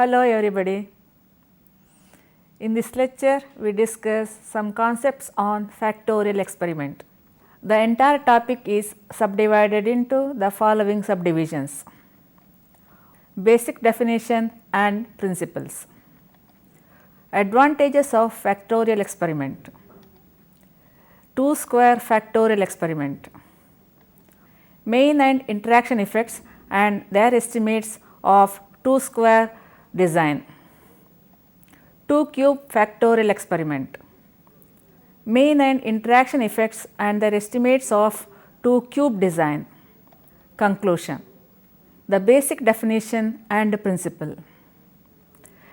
Hello everybody. In this lecture, we discuss some concepts on factorial experiment. The entire topic is subdivided into the following subdivisions: basic definition and principles, advantages of factorial experiment, 2 square factorial experiment, main and interaction effects and their estimates of 2 square design, 2 cube factorial experiment, main and interaction effects and their estimates of 2 cube design. Conclusion: the basic definition and principle.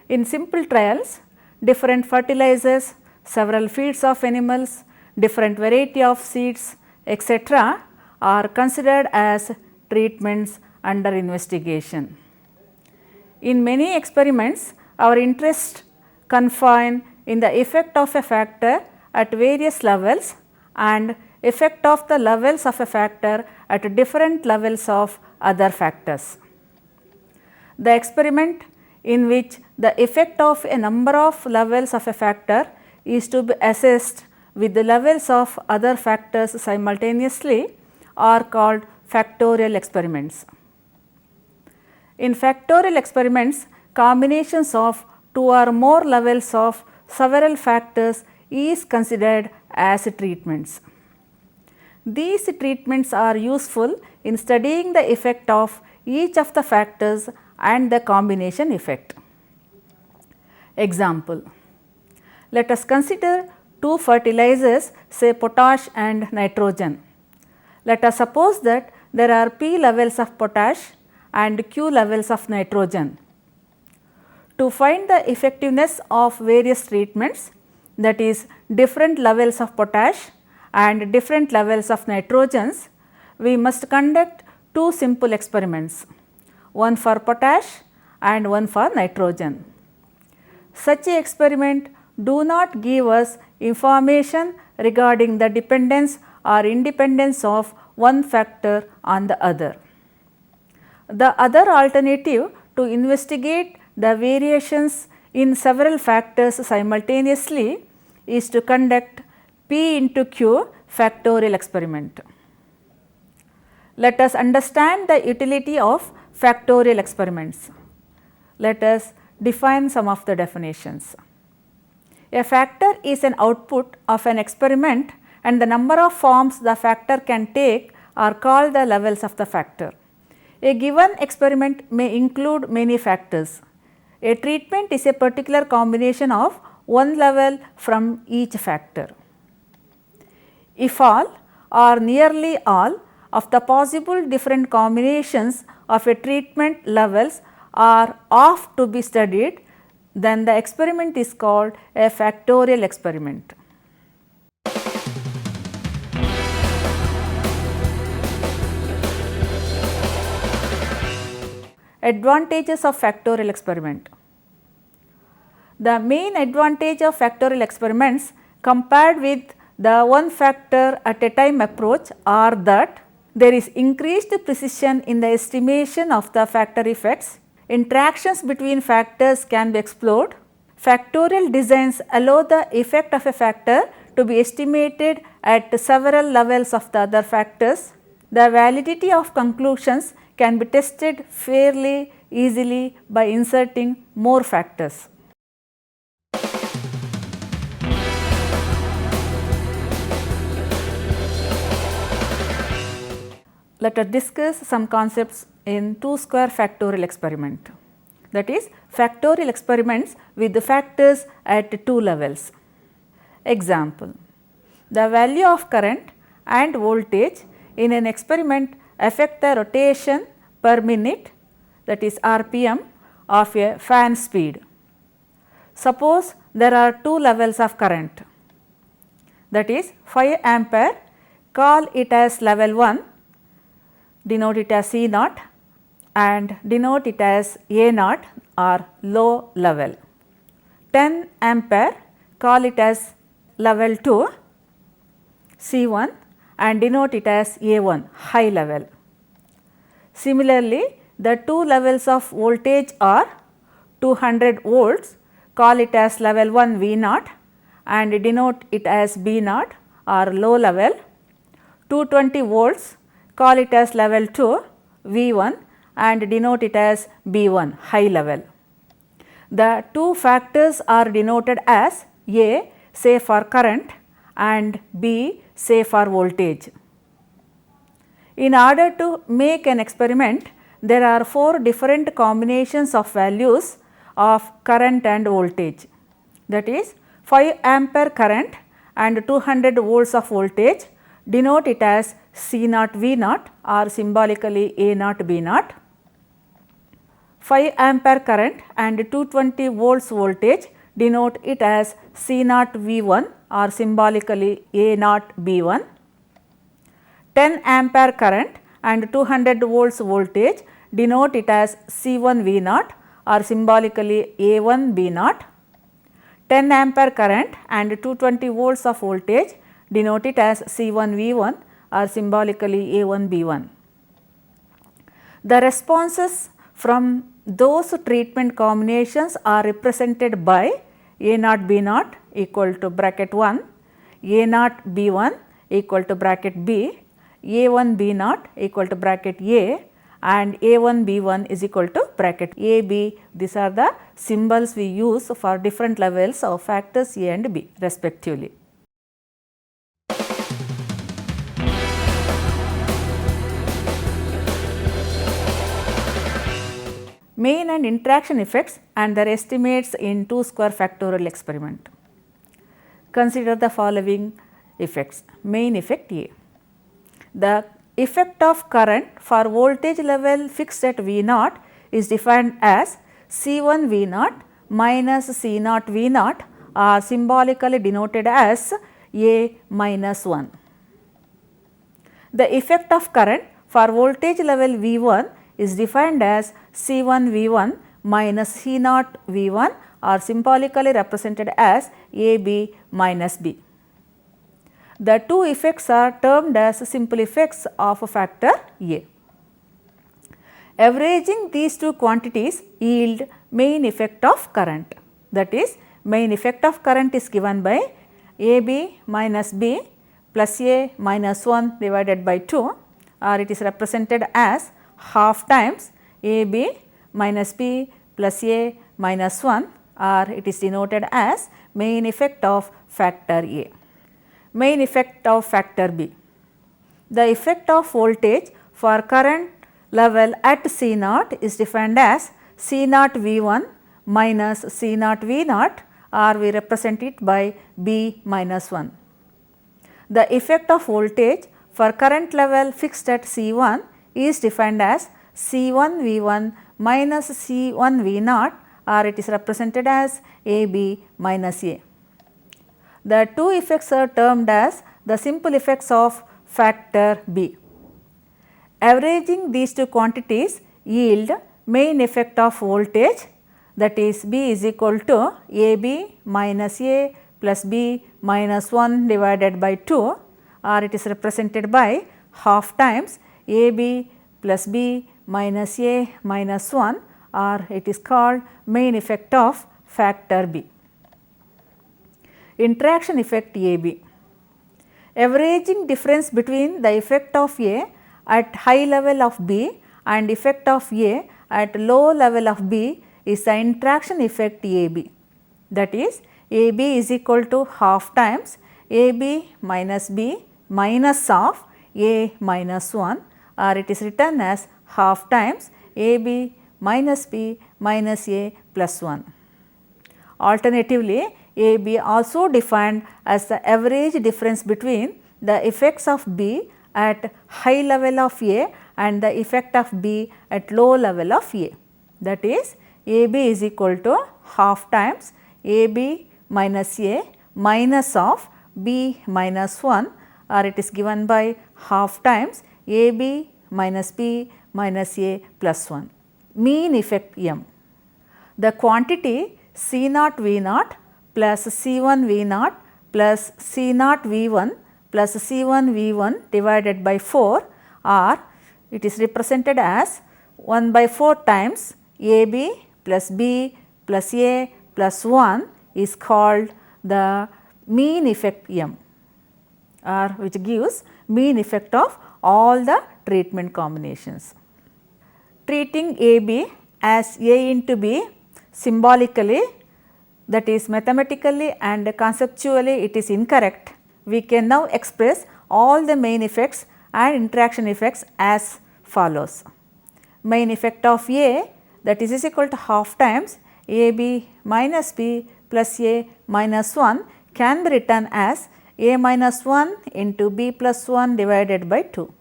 In simple trials, different fertilizers, several feeds of animals, different variety of seeds, etc. are considered as treatments under investigation. In many experiments, our interest confine in the effect of a factor at various levels and effect of the levels of a factor at different levels of other factors. The experiment in which the effect of a number of levels of a factor is to be assessed with the levels of other factors simultaneously are called factorial experiments. In factorial experiments, combinations of 2 or more levels of several factors is considered as treatments. These treatments are useful in studying the effect of each of the factors and the combination effect. Example: let us consider 2 fertilizers, say potash and nitrogen. Let us suppose that there are P levels of potash and Q levels of nitrogen. To find the effectiveness of various treatments, that is different levels of potash and different levels of nitrogens, we must conduct 2 simple experiments, one for potash and one for nitrogen. Such a experiment do not give us information regarding the dependence or independence of one factor on the other. The other alternative to investigate the variations in several factors simultaneously is to conduct P into Q factorial experiment. Let us understand the utility of factorial experiments. Let us define some of the definitions. A factor is an output of an experiment and the number of forms the factor can take are called the levels of the factor. A given experiment may include many factors. A treatment is a particular combination of one level from each factor. If all or nearly all of the possible different combinations of a treatment levels are of to be studied, then the experiment is called a factorial experiment. Advantages of factorial experiment. The main advantage of factorial experiments compared with the one factor at a time approach are that there is increased precision in the estimation of the factor effects, interactions between factors can be explored, factorial designs allow the effect of a factor to be estimated at several levels of the other factors, the validity of conclusions can be tested fairly easily by inserting more factors. Let us discuss some concepts in 2 square factorial experiment, that is factorial experiments with the factors at 2 levels. Example: the value of current and voltage in an experiment affect the rotation per minute, that is RPM, of a fan speed. Suppose there are 2 levels of current, that is 5 ampere, call it as level 1, denote it as E naught and denote it as A naught or low level. 10 ampere, call it as level 2, C1 and denote it as A1, high level. Similarly, the 2 levels of voltage are 200 volts, call it as level 1 V naught and denote it as B naught or low level. 220 volts, call it as level 2 V 1 and denote it as B 1 high level. The two factors are denoted as A say for current and B say for voltage. In order to make an experiment, there are 4 different combinations of values of current and voltage, that is 5 ampere current and 200 volts of voltage, denote it as C naught V naught or symbolically A naught B naught. 5 ampere current and 220 volts voltage, denote it as C naught V 1 or symbolically A naught B 1. 10 ampere current and 200 volts voltage, denote it as C 1 V naught or symbolically A 1 B naught. 10 ampere current and 220 volts of voltage, denote it as C 1 V 1 or symbolically A 1 B 1. The responses from those treatment combinations are represented by A naught B naught equal to bracket 1, A naught B 1 equal to bracket B, A 1 B naught equal to bracket A and A 1 B 1 is equal to bracket A B. These are the symbols we use for different levels of factors A and B respectively. Main and interaction effects and their estimates in 2 square factorial experiment. Consider the following effects. Main effect A. The effect of current for voltage level fixed at V naught is defined as C 1 V naught minus C naught V naught or symbolically denoted as A minus 1. The effect of current for voltage level V 1 is defined as C 1 V 1 minus C naught V 1 or symbolically represented as A B minus B. The two effects are termed as simple effects of a factor A. Averaging these two quantities yield main effect of current, that is main effect of current is given by A B minus B plus A minus 1 divided by 2 or it is represented as half times A B minus B plus A minus 1 or it is denoted as main effect of factor A. Main effect of factor B. The effect of voltage for current level at C naught is defined as C naught V 1 minus C naught V naught or we represent it by B minus 1. The effect of voltage for current level fixed at C 1 is defined as C 1 V 1 minus C 1 V naught or it is represented as A B minus A. The two effects are termed as the simple effects of factor B. Averaging these two quantities yield main effect of voltage, that is B is equal to A B minus A plus B minus 1 divided by 2 or it is represented by half times A B plus B minus A minus 1 or it is called main effect of factor B. Interaction effect A B. Averaging difference between the effect of A at high level of B and effect of A at low level of B is the interaction effect A B. That is A B is equal to half times A B minus B minus of A minus 1 or it is written as half times A B minus B minus A plus 1. Alternatively, A B also defined as the average difference between the effects of B at high level of A and the effect of B at low level of A. That is A B is equal to half times A B minus A minus of B minus 1 or it is given by half times A B minus B minus A plus 1. Mean effect M. The quantity C naught V naught plus C 1 V naught plus C naught V 1 plus C 1 V 1 divided by 4 or it is represented as 1 by 4 times A B plus B plus A plus 1 is called the mean effect M, or which gives mean effect of all the treatment combinations. Treating AB as A into B symbolically, that is mathematically and conceptually it is incorrect. We can now express all the main effects and interaction effects as follows. Main effect of A, that is equal to half times AB minus B plus A minus 1 can be written as A minus 1 into B plus 1 divided by 2.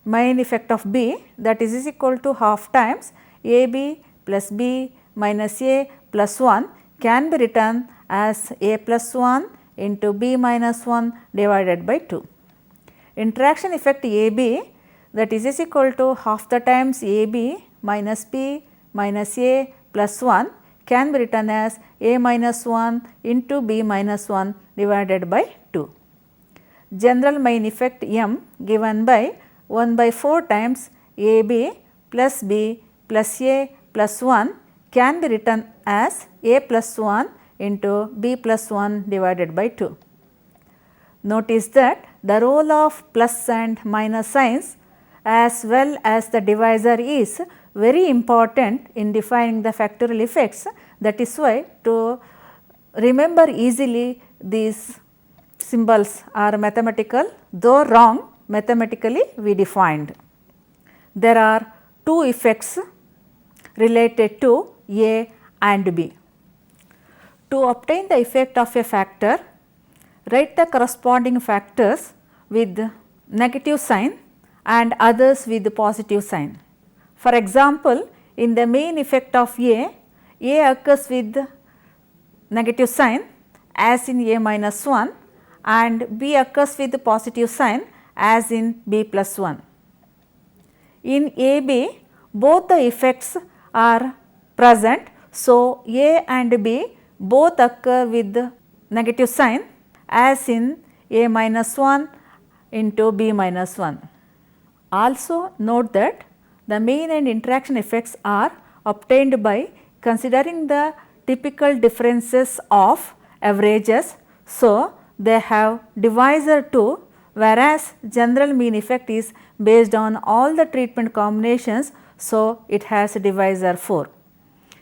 Main effect of B, that is equal to half times AB plus B minus A plus 1 can be written as A plus 1 into B minus 1 divided by 2. Interaction effect AB, that is equal to half the times AB minus B minus A plus 1 can be written as A minus 1 into B minus 1 divided by 2. General main effect M given by 1 by 4 times AB plus B plus A plus 1 can be written as A plus 1 into B plus 1 divided by 2. Notice that the role of plus and minus signs as well as the divisor is very important in defining the factorial effects. That is why to remember easily these symbols are mathematical, though wrong, mathematically we defined. There are two effects related to A and B. To obtain the effect of a factor, write the corresponding factors with negative sign and others with positive sign. For example, in the main effect of A occurs with negative sign as in A minus 1 and B occurs with positive sign as in B plus 1. In AB, both the effects are present, so A and B both occur with negative sign as in A minus 1 into B minus 1. Also note that the mean and interaction effects are obtained by considering the typical differences of averages. So, they have divisor 2, whereas general mean effect is based on all the treatment combinations. So, it has divisor 4.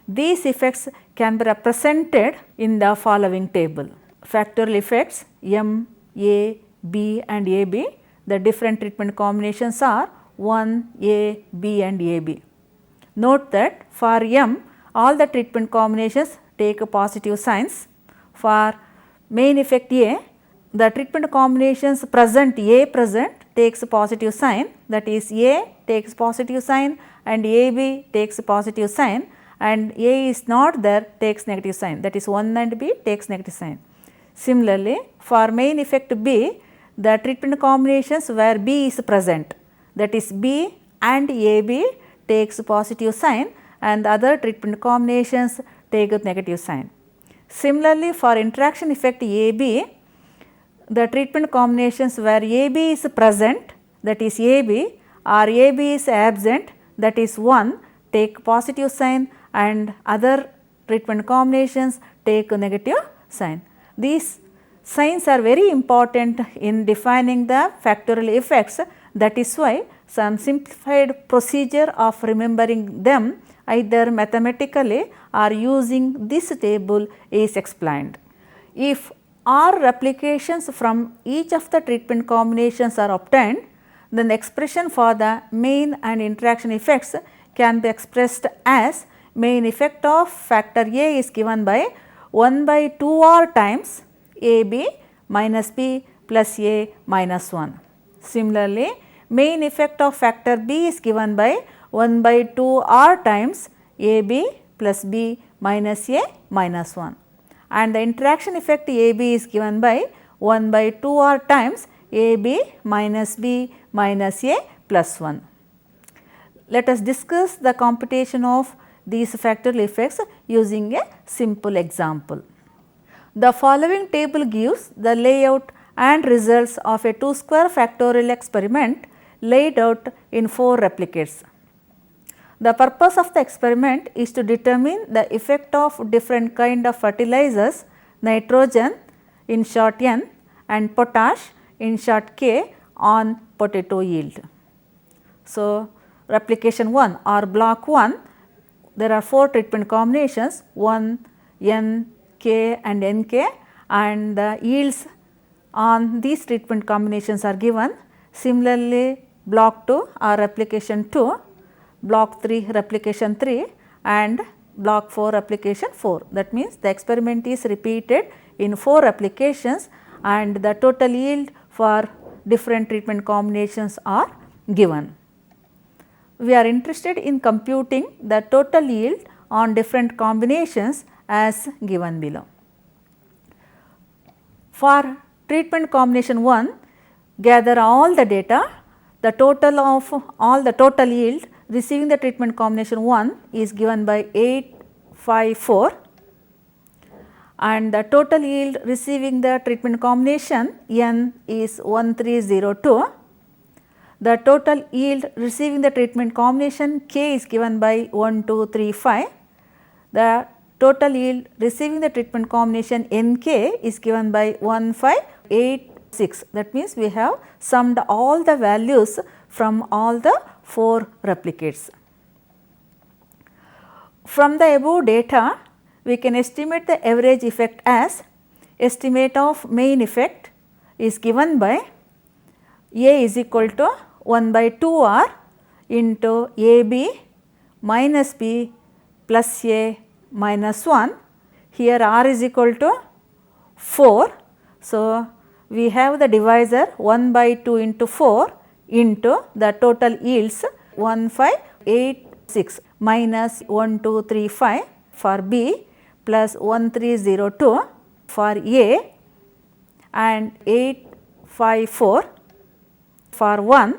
These effects can be represented in the following table. Factorial effects M, A, B and AB. The different treatment combinations are 1, A, B and AB. Note that for M, all the treatment combinations take positive signs. For main effect A, the treatment combinations present A present takes positive sign, that is A takes positive sign and AB takes positive sign, and A is not there takes negative sign, that is 1 and B takes negative sign. Similarly, for main effect B, the treatment combinations where B is present, that is B and AB takes positive sign and other treatment combinations take negative sign. Similarly, for interaction effect AB, the treatment combinations where AB is present, that is AB, or AB is absent, that is 1 take positive sign and other treatment combinations take negative sign. These signs are very important in defining the factorial effects. That is why some simplified procedure of remembering them either mathematically or using this table is explained. If R replications from each of the treatment combinations are obtained, then the expression for the main and interaction effects can be expressed as main effect of factor A is given by 1 by 2R times AB minus B plus A minus 1. Similarly, main effect of factor B is given by 1 by 2R times AB plus B minus A minus 1, and the interaction effect AB is given by 1 by 2R times AB minus B minus A plus 1. Let us discuss the computation of these factorial effects using a simple example. The following table gives the layout and results of a 2 square factorial experiment laid out in 4 replicates. The purpose of the experiment is to determine the effect of different kind of fertilizers, nitrogen in short n and potash in short k on potato yield. So, replication 1 or block 1, there are 4 treatment combinations 1, n, k and nk, and the yields on these treatment combinations are given. Similarly, block 2 or replication 2, block 3 replication 3 and block 4 replication 4. That means, the experiment is repeated in 4 replications and the total yield for different treatment combinations are given. We are interested in computing the total yield on different combinations as given below. For treatment combination 1, gather all the data. The total of all the total yield receiving the treatment combination 1 is given by 854 and the total yield receiving the treatment combination n is 1302. The total yield receiving the treatment combination k is given by 1235. The total yield receiving the treatment combination nk is given by 1586. That means, we have summed all the values from all the 4 replicates. From the above data, we can estimate the average effect as estimate of main effect is given by A is equal to 1 by 2 r into AB minus B plus A minus 1. Here r is equal to 4. So, we have the divisor 1 by 2 into 4 into the total yields 1586 minus 1235 for B plus 1302 for A and 854 for 1,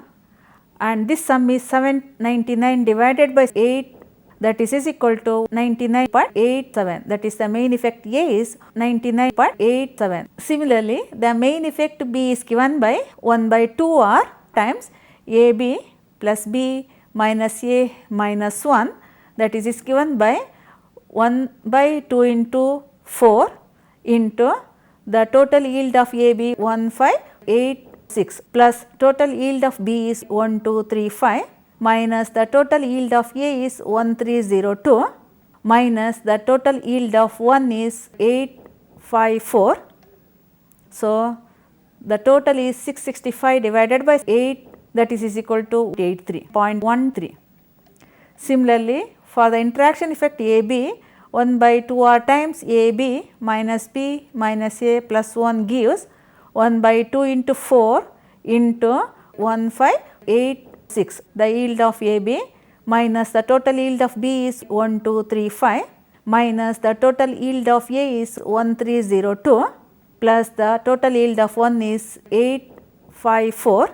and this sum is 799 divided by 8, that is equal to 99.87, that is the main effect A is 99.87. Similarly, the main effect B is given by 1 by 2 r times AB plus B minus A minus 1, that is given by 1 by 2 into 4 into the total yield of AB 1586 plus total yield of B is 1235 minus the total yield of A is 1302 minus the total yield of 1 is 854. So, the total is 665 divided by 8, that is equal to 83.13. Similarly, for the interaction effect AB, 1 by 2 r times AB minus B minus A plus 1 gives 1 by 2 into 4 into 1586, the yield of AB minus the total yield of B is 1235 minus the total yield of A is 1302 plus the total yield of 1 is 854,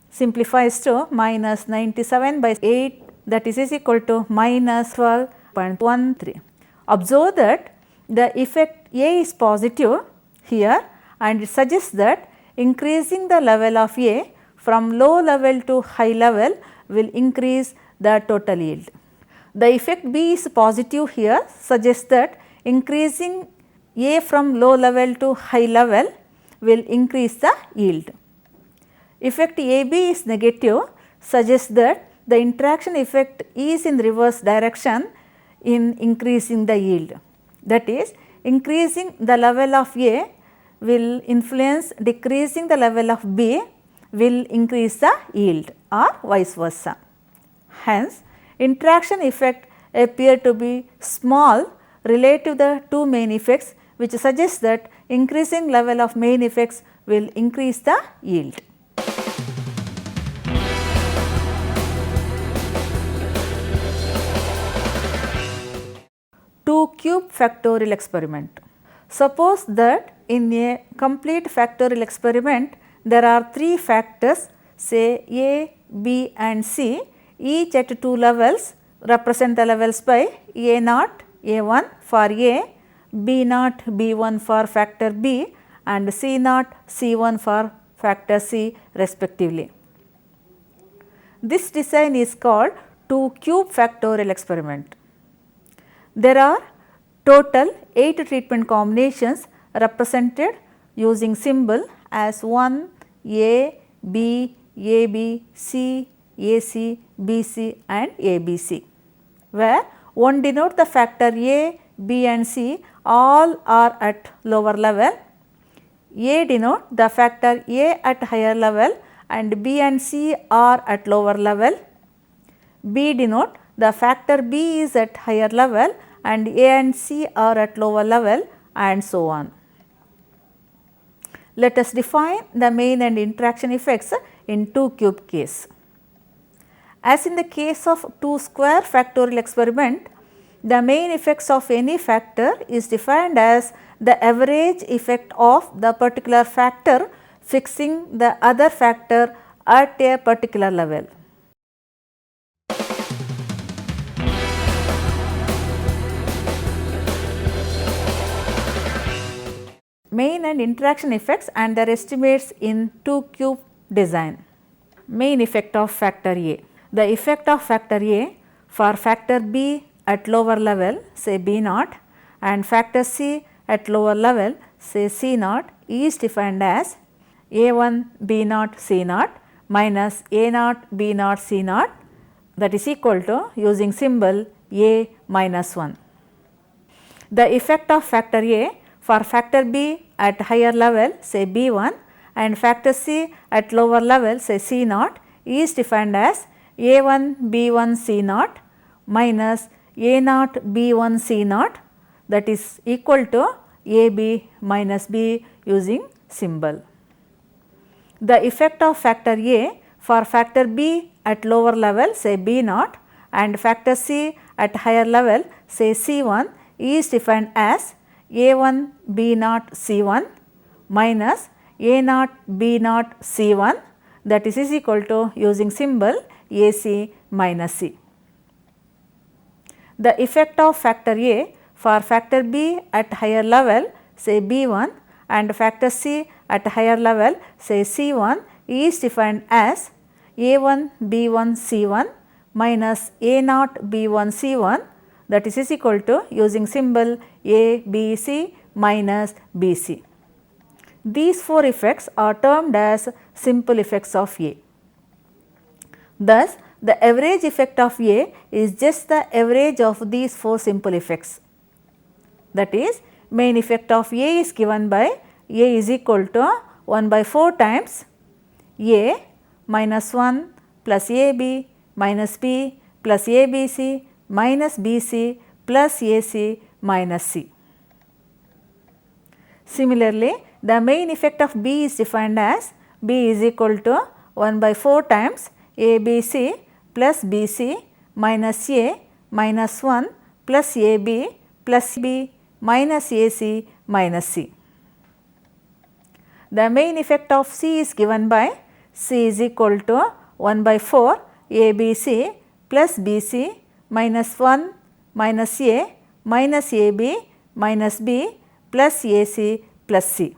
simplifies to minus 97 by 8, that is equal to minus 12.13. Observe that the effect A is positive here and it suggests that increasing the level of A from low level to high level will increase the total yield. The effect B is positive here suggests that increasing A from low level to high level will increase the yield. Effect AB is negative suggests that the interaction effect is in reverse direction in increasing the yield. That is, increasing the level of A will influence decreasing the level of B will increase the yield or vice versa. Hence, interaction effect appear to be small relative to the two main effects, which suggests that increasing level of main effects will increase the yield. Two-cube factorial experiment. Suppose that in a complete factorial experiment there are 3 factors, say A, B and C, each at 2 levels, represent the levels by A naught A1 for A, B naught B1 for factor B and C naught C1 for factor C respectively. This design is called 2 cube factorial experiment. There are total 8 treatment combinations represented using symbol as 1, A, B, AB, C, AC, BC and ABC, where 1 denote the factor A, B and C all are at lower level, A denote the factor A at higher level and B and C are at lower level, B denote the factor B is at higher level and A and C are at lower level, and so on. Let us define the main and interaction effects in 2 cube case. As in the case of 2 square factorial experiment, the main effects of any factor is defined as the average effect of the particular factor fixing the other factor at a particular level. Main and interaction effects and their estimates in 2 cube design. Main effect of factor A. The effect of factor A for factor B at lower level, say B naught, and factor C at lower level, say C naught, is defined as A1 B naught C naught minus A naught B naught C naught, that is equal to, using symbol, A minus 1. The effect of factor A for factor B at higher level, say B1, and factor C at lower level, say C naught, is defined as A1 B1 C naught minus A naught B1 C naught, that is equal to AB minus B, using symbol. The effect of factor A for factor B at lower level, say B naught, and factor C at higher level, say C1, is defined as A1 B naught C1 minus A naught B naught C1, that is equal to, using symbol, AC minus C. The effect of factor A for factor B at higher level, say B1, and factor C at higher level, say C1, is defined as A1 B1 C1 minus A naught B1 C1, that is equal to, using symbol, ABC minus BC. These 4 effects are termed as simple effects of A. Thus, the average effect of A is just the average of these 4 simple effects. That is, main effect of A is given by A is equal to 1 by 4 times A minus 1 plus AB minus B plus ABC minus BC plus AC minus C. Similarly, the main effect of B is defined as B is equal to 1 by 4 times ABC plus BC minus A minus 1 plus AB plus B minus AC minus C. The main effect of C is given by C is equal to 1 by 4 ABC plus BC minus 1 minus A minus AB minus B plus AC plus C.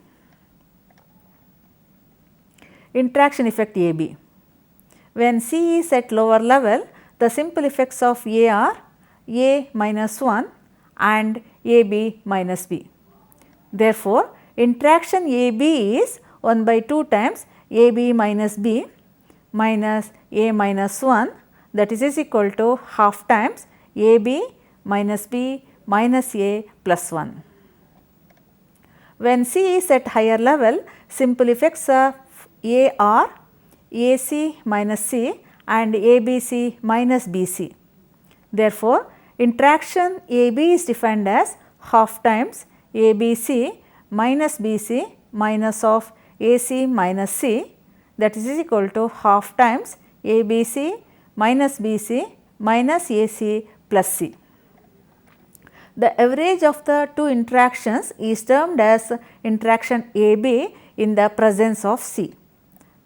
Interaction effect AB. When C is at lower level, the simple effects of A are A minus 1 and AB minus B. Therefore, interaction AB is 1 by 2 times AB minus B minus A minus 1, that is equal to half times AB minus B minus A plus 1. When C is at higher level, simple effects of A are AC minus C and ABC minus BC. Therefore, interaction AB is defined as half times ABC minus BC minus of AC minus C, that is equal to half times ABC minus BC minus AC plus C. The average of the 2 interactions is termed as interaction AB in the presence of C.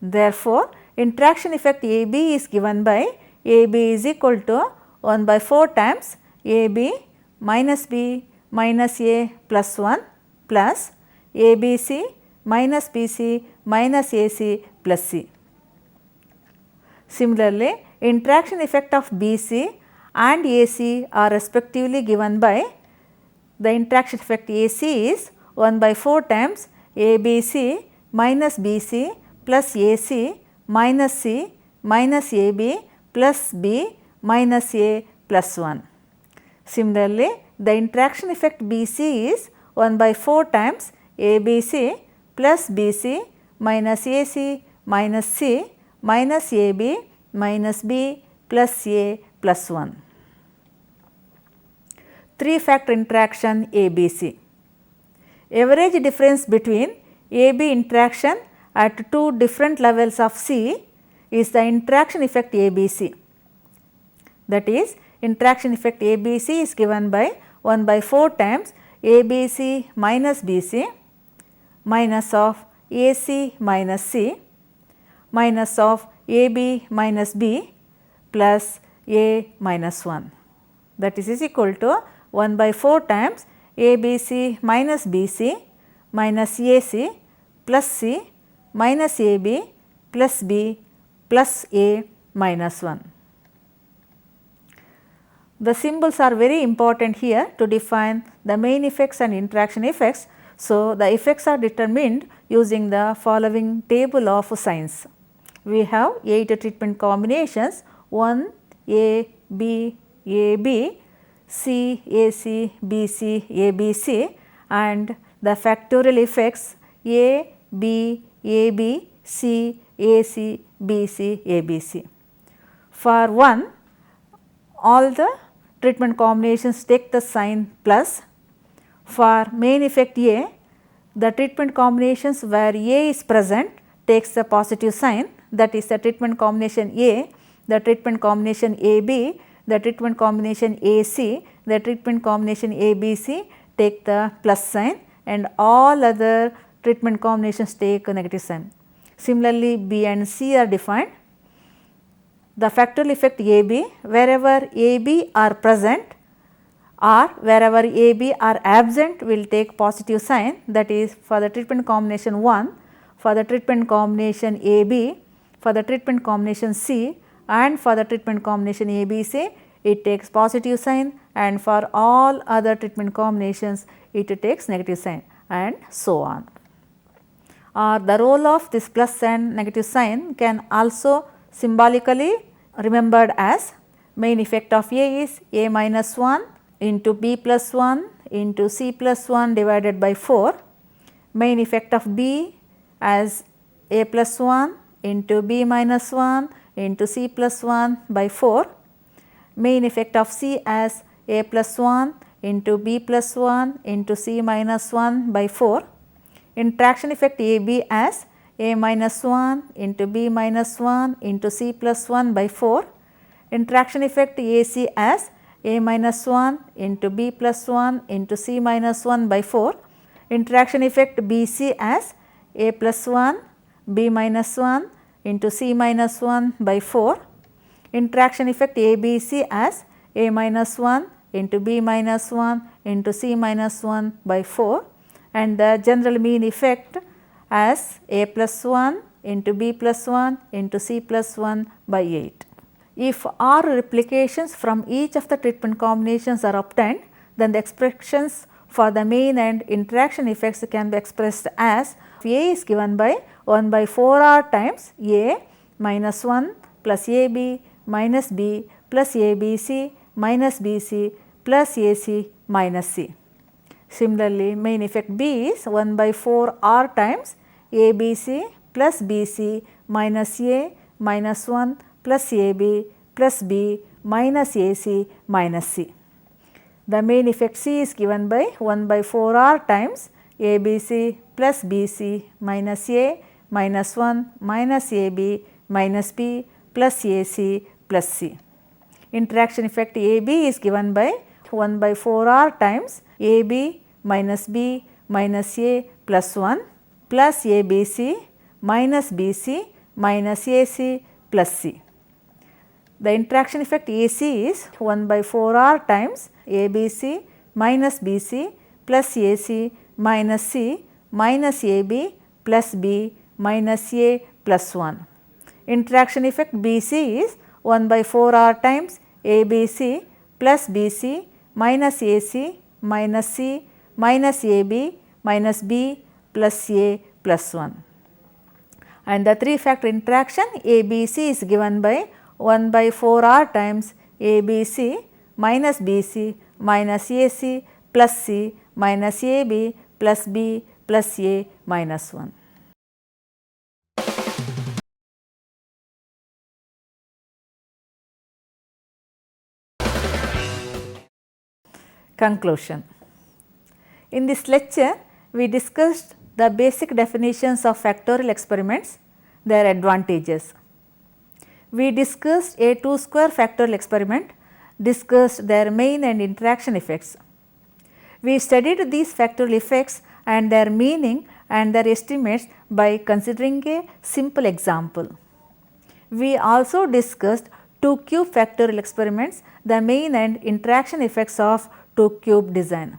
Therefore, interaction effect AB is given by AB is equal to 1 by 4 times AB minus B minus A plus 1 plus ABC minus BC minus AC plus C. Similarly, interaction effect of BC and AC are respectively given by, the interaction effect AC is 1 by 4 times ABC minus BC plus AC minus C minus AB plus B minus A plus 1. Similarly, the interaction effect BC is 1 by 4 times ABC plus BC minus AC minus C minus AB minus B plus A plus 1. 3-factor interaction ABC. Average difference between AB interaction at two different levels of C is the interaction effect ABC. That is, interaction effect ABC is given by 1 by 4 times ABC minus BC minus of AC minus C minus of AB minus B plus A minus 1. That is equal to 1 by 4 times ABC minus BC minus AC plus C minus AB plus B plus A minus 1. The symbols are very important here to define the main effects and interaction effects. So, the effects are determined using the following table of signs. We have 8 treatment combinations: 1 A B A B, C A C B C A B C, and the factorial effects A B A B C A C B C A B C. For 1, all the treatment combinations take the sign plus. For main effect A, the treatment combinations where A is present takes the positive sign, that is the treatment combination A, the treatment combination AB, the treatment combination AC, the treatment combination ABC take the plus sign, and all other treatment combinations take a negative sign. Similarly, B and C are defined. The factorial effect AB, wherever AB are present or wherever AB are absent will take positive sign, that is for the treatment combination 1, for the treatment combination AB, for the treatment combination C, and for the treatment combination ABC it takes positive sign, and for all other treatment combinations it takes negative sign, and so on. Or the role of this plus and negative sign can also symbolically remembered as: main effect of A is A minus 1 into B plus 1 into C plus 1 divided by 4. Main effect of B as A plus 1 into B minus 1 into C plus 1 by 4. Main effect of C as A plus 1 into B plus 1 into C minus 1 by 4. Interaction effect AB as A minus 1 into B minus 1 into C plus 1 by 4. Interaction effect AC as A minus 1 into B plus 1 into C minus 1 by 4. Interaction effect BC as A plus 1 B minus 1 into C minus 1 by 4. Interaction effect ABC as A minus 1 into B minus 1 into C minus 1 by 4, and the general mean effect as A plus 1 into B plus 1 into C plus 1 by 8. If R replications from each of the treatment combinations are obtained, then the expressions for the main and interaction effects can be expressed as: A is given by 1 by 4R times A minus 1 plus AB minus B plus ABC minus BC plus AC minus C. Similarly, main effect B is 1 by 4R times ABC plus BC minus A minus 1 plus AB plus B minus AC minus C. The main effect C is given by 1 by 4R times ABC plus BC minus A minus 1 minus AB minus B plus AC plus C. Interaction effect AB is given by 1 by 4R times AB minus B minus A plus 1 plus ABC minus BC minus AC plus C. The interaction effect AC is 1 by 4R times ABC minus BC plus AC minus C minus AB plus B minus A plus 1. Interaction effect BC is 1 by 4r times ABC plus BC minus AC minus C minus AB minus B plus A plus 1. And the 3 factor interaction ABC is given by 1 by 4r times ABC minus BC minus AC plus C minus AB plus B plus A minus 1. Conclusion. In this lecture, we discussed the basic definitions of factorial experiments, their advantages. We discussed a 2 square factorial experiment, discussed their main and interaction effects. We studied these factorial effects and their meaning and their estimates by considering a simple example. We also discussed 2 cube factorial experiments, the main and interaction effects of 2 cube design.